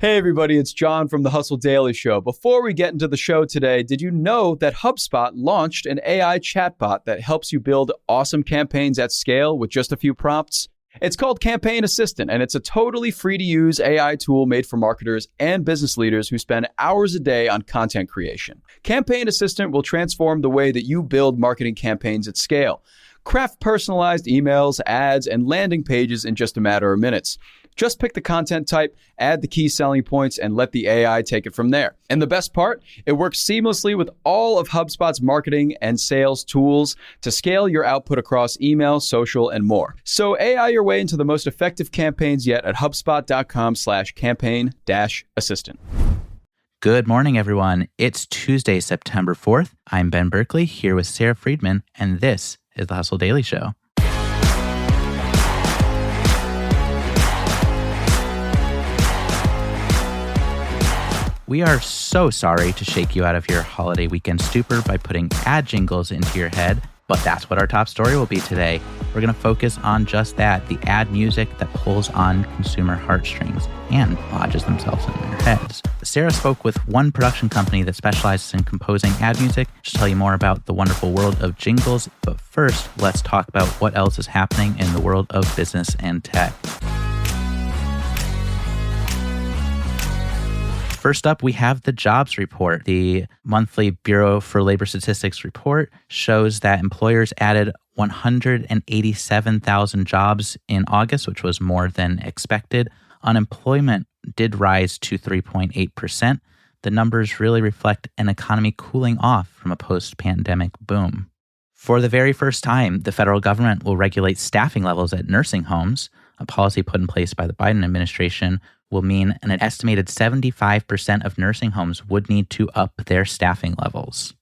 Hey everybody, it's John from the Hustle Daily Show. Before we get into the show today, did you know that HubSpot launched an AI chatbot that helps you build awesome campaigns at scale with just a few prompts? It's called Campaign Assistant, and it's a totally free-to-use AI tool made for marketers and business leaders who spend hours a day on content creation. Campaign Assistant will transform the way that you build marketing campaigns at scale. Craft personalized emails, ads, and landing pages in just a matter of minutes. Just pick the content type, add the key selling points, and let the AI take it from there. And the best part, it works seamlessly with all of HubSpot's marketing and sales tools to scale your output across email, social, and more. So AI your way into the most effective campaigns yet at HubSpot.com/campaign-assistant. Good morning, everyone. It's Tuesday, September 4th. I'm Ben Berkley here with Sara Friedman, and this is the Hustle Daily Show. We are so sorry to shake you out of your holiday weekend stupor by putting ad jingles into your head, but that's what our top story will be today. We're going to focus on just that, the ad music that pulls on consumer heartstrings and lodges themselves in their heads. Sara spoke with one production company that specializes in composing ad music. She'll tell you more about the wonderful world of jingles, but first, let's talk about what else is happening in the world of business and tech. First up, we have the jobs report. The monthly Bureau for Labor Statistics report shows that employers added 187,000 jobs in August, which was more than expected. Unemployment did rise to 3.8%. The numbers really reflect an economy cooling off from a post-pandemic boom. For the very first time, the federal government will regulate staffing levels at nursing homes. A policy put in place by the Biden administration will mean an estimated 75% of nursing homes would need to up their staffing levels.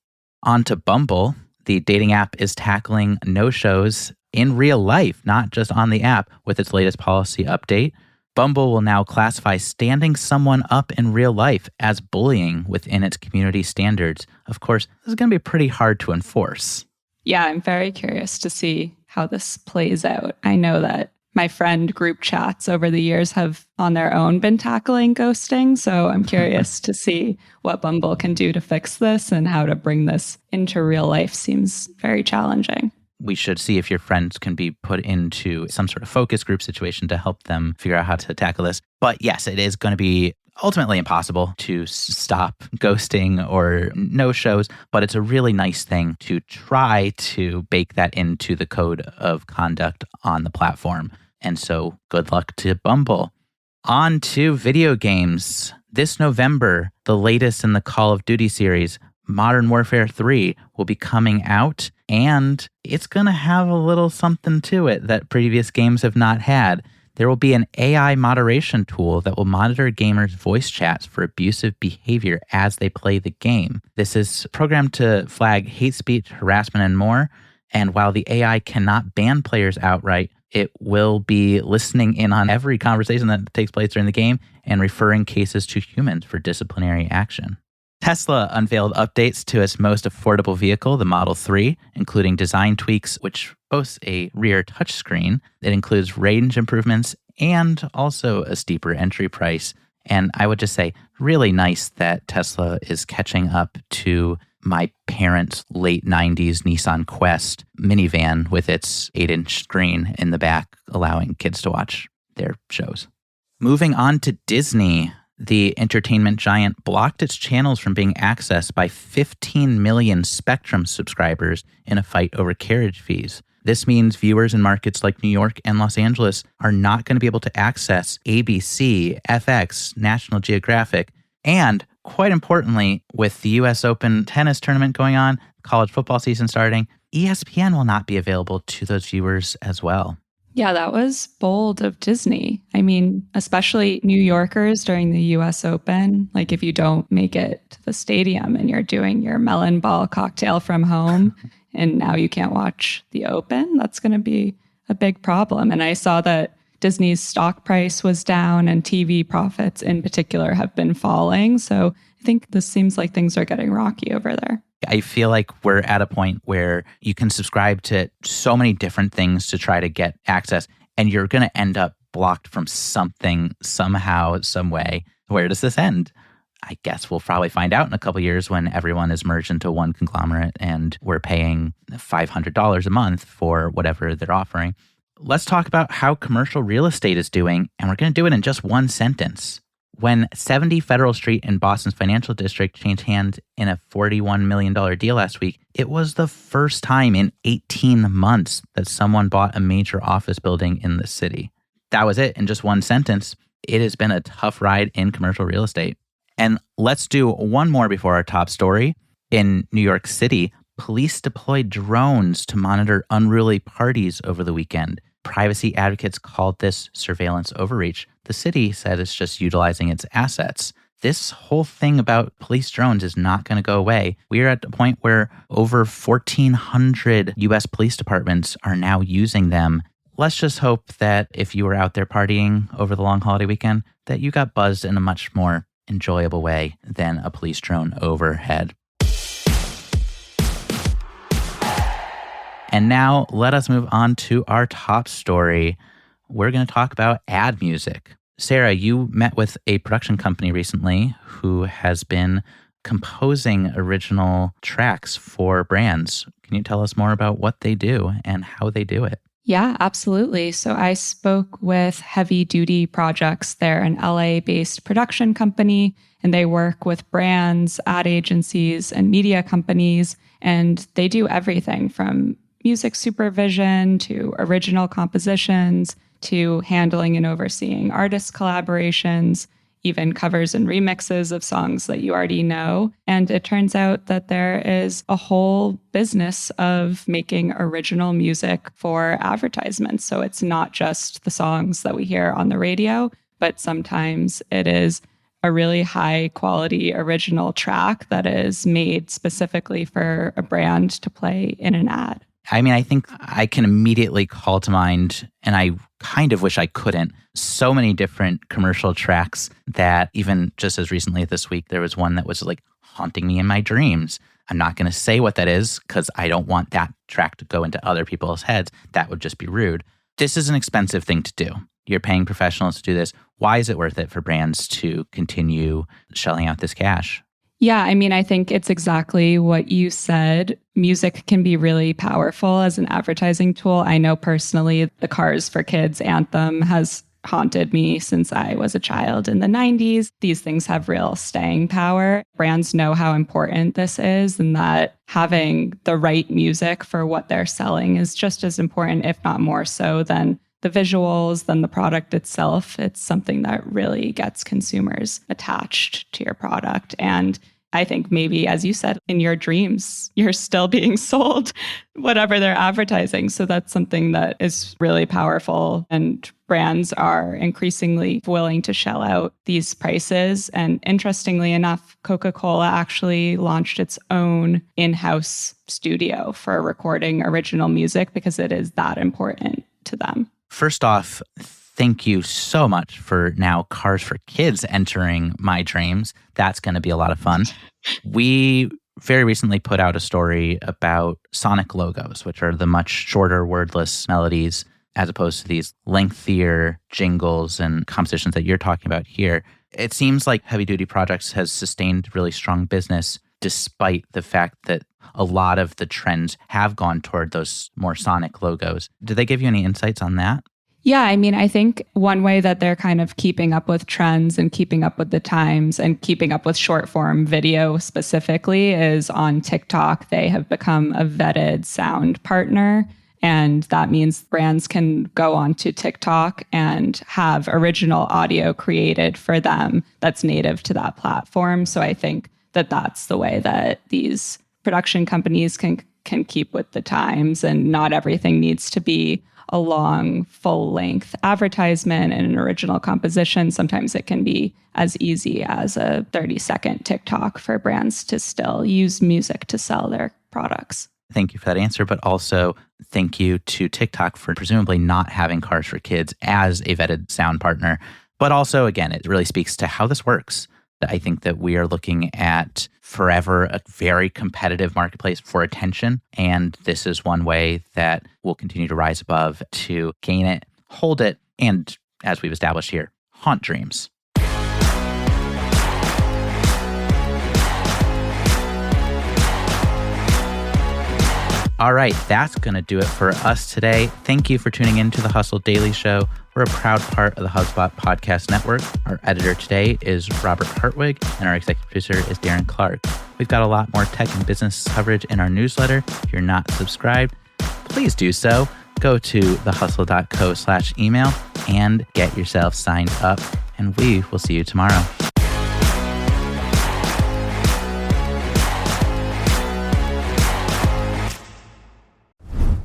On to Bumble. The dating app is tackling no-shows in real life, not just on the app, with its latest policy update. Bumble will now classify standing someone up in real life as bullying within its community standards. Of course, this is going to be pretty hard to enforce. Yeah, I'm very curious to see how this plays out. I know that my friend group chats over the years have on their own been tackling ghosting. So I'm curious to see what Bumble can do to fix this, and how to bring this into real life seems very challenging. We should see if your friends can be put into some sort of focus group situation to help them figure out how to tackle this. But yes, it is going to be ultimately impossible to stop ghosting or no-shows, but it's a really nice thing to try to bake that into the code of conduct on the platform. And so good luck to Bumble. On to video games. This November, the latest in the Call of Duty series, Modern Warfare 3, will be coming out, and it's going to have a little something to it that previous games have not had. There will be an AI moderation tool that will monitor gamers' voice chats for abusive behavior as they play the game. This is programmed to flag hate speech, harassment, and more. And while the AI cannot ban players outright, it will be listening in on every conversation that takes place during the game and referring cases to humans for disciplinary action. Tesla unveiled updates to its most affordable vehicle, the Model 3, including design tweaks, which boasts a rear touchscreen. It includes range improvements and also a steeper entry price. And I would just say, really nice that Tesla is catching up to my parents' late 90s Nissan Quest minivan with its 8-inch screen in the back, allowing kids to watch their shows. Moving on to Disney. The entertainment giant blocked its channels from being accessed by 15 million Spectrum subscribers in a fight over carriage fees. This means viewers in markets like New York and Los Angeles are not going to be able to access ABC, FX, National Geographic, and quite importantly, with the U.S. Open tennis tournament going on, college football season starting, ESPN will not be available to those viewers as well. Yeah, that was bold of Disney. I mean, especially New Yorkers during the US Open. Like, if you don't make it to the stadium and you're doing your melon ball cocktail from home and now you can't watch the Open, that's going to be a big problem. And I saw that Disney's stock price was down and TV profits in particular have been falling. So I think this seems like things are getting rocky over there. I feel like we're at a point where you can subscribe to so many different things to try to get access, and you're going to end up blocked from something, somehow, some way. Where does this end? I guess we'll probably find out in a couple of years when everyone is merged into one conglomerate and we're paying $500 a month for whatever they're offering. Let's talk about how commercial real estate is doing, and we're going to do it in just one sentence. When 70 Federal Street in Boston's financial district changed hands in a $41 million deal last week, it was the first time in 18 months that someone bought a major office building in the city. That was it in just one sentence. It has been a tough ride in commercial real estate. And let's do one more before our top story. In New York City, police deployed drones to monitor unruly parties over the weekend. Privacy advocates called this surveillance overreach. The city said it's just utilizing its assets. This whole thing about police drones is not going to go away. We are at the point where over 1,400 U.S. police departments are now using them. Let's just hope that if you were out there partying over the long holiday weekend, that you got buzzed in a much more enjoyable way than a police drone overhead. And now let us move on to our top story. We're going to talk about ad music. Sara, you met with a production company recently who has been composing original tracks for brands. Can you tell us more about what they do and how they do it? Yeah, absolutely. So I spoke with Heavy Duty Projects. They're an LA-based production company, and they work with brands, ad agencies, and media companies. And they do everything from music supervision to original compositions to handling and overseeing artist collaborations, even covers and remixes of songs that you already know. And it turns out that there is a whole business of making original music for advertisements. So it's not just the songs that we hear on the radio, but sometimes it is a really high quality original track that is made specifically for a brand to play in an ad. I mean, I think I can immediately call to mind, and I kind of wish I couldn't, so many different commercial tracks that even just as recently this week, there was one that was like haunting me in my dreams. I'm not going to say what that is because I don't want that track to go into other people's heads. That would just be rude. This is an expensive thing to do. You're paying professionals to do this. Why is it worth it for brands to continue shelling out this cash? Yeah, I mean, I think it's exactly what you said. Music can be really powerful as an advertising tool. I know personally the Cars for Kids anthem has haunted me since I was a child in the 90s. These things have real staying power. Brands know how important this is, and that having the right music for what they're selling is just as important, if not more so, than the visuals, than the product itself. It's something that really gets consumers attached to your product. And I think maybe, as you said, in your dreams, you're still being sold whatever they're advertising. So that's something that is really powerful. And brands are increasingly willing to shell out these prices. And interestingly enough, Coca-Cola actually launched its own in-house studio for recording original music because it is that important to them. First off, thank you so much for now Cars for Kids entering my dreams. That's going to be a lot of fun. We very recently put out a story about sonic logos, which are the much shorter wordless melodies as opposed to these lengthier jingles and compositions that you're talking about here. It seems like Heavy Duty Projects has sustained really strong business despite the fact that a lot of the trends have gone toward those more sonic logos. Did they give you any insights on that? Yeah, I mean, I think one way that they're kind of keeping up with trends and keeping up with the times and keeping up with short form video specifically is on TikTok. They have become a vetted sound partner. And that means brands can go onto TikTok and have original audio created for them that's native to that platform. So I think that that's the way that these production companies can keep with the times, and not everything needs to be a long, full-length advertisement and an original composition. Sometimes it can be as easy as a 30-second TikTok for brands to still use music to sell their products. Thank you for that answer, but also thank you to TikTok for presumably not having Cars for Kids as a vetted sound partner. But also, again, it really speaks to how this works. I think that we are looking at forever a very competitive marketplace for attention. And this is one way that we'll continue to rise above to gain it, hold it, and as we've established here, haunt dreams. All right, that's going to do it for us today. Thank you for tuning in to the Hustle Daily Show. We're a proud part of the HubSpot Podcast Network. Our editor today is Robert Hartwig, and our executive producer is Darren Clarke. We've got a lot more tech and business coverage in our newsletter. If you're not subscribed, please do so. Go to thehustle.co/email and get yourself signed up, and we will see you tomorrow.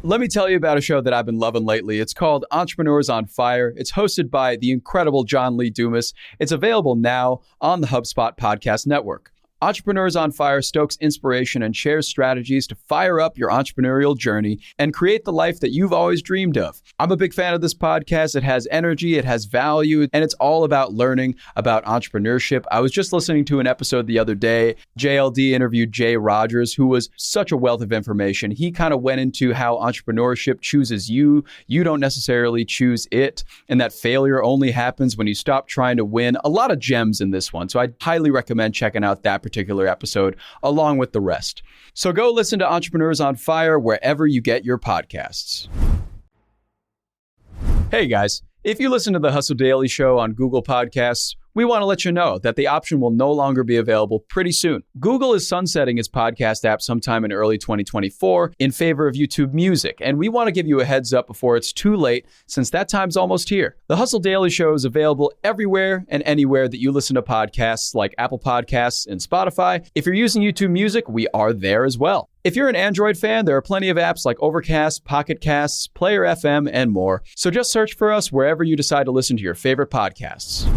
Let me tell you about a show that I've been loving lately. It's called Entrepreneurs on Fire. It's hosted by the incredible John Lee Dumas. It's available now on the HubSpot Podcast Network. Entrepreneurs on Fire stokes inspiration and shares strategies to fire up your entrepreneurial journey and create the life that you've always dreamed of. I'm a big fan of this podcast. It has energy, it has value, and it's all about learning about entrepreneurship. I was just listening to an episode the other day. JLD interviewed Jay Rogers, who was such a wealth of information. He kind of went into how entrepreneurship chooses you. You don't necessarily choose it, and that failure only happens when you stop trying to win. A lot of gems in this one. So I highly recommend checking out that particular episode along with the rest. So go listen to Entrepreneurs on Fire wherever you get your podcasts. Hey guys, if you listen to the Hustle Daily Show on Google Podcasts, we want to let you know that the option will no longer be available pretty soon. Google is sunsetting its podcast app sometime in early 2024 in favor of YouTube Music, and we want to give you a heads up before it's too late, since that time's almost here. The Hustle Daily Show is available everywhere and anywhere that you listen to podcasts, like Apple Podcasts and Spotify. If you're using YouTube Music, we are there as well. If you're an Android fan, there are plenty of apps like Overcast, Pocket Casts, Player FM, and more. So just search for us wherever you decide to listen to your favorite podcasts.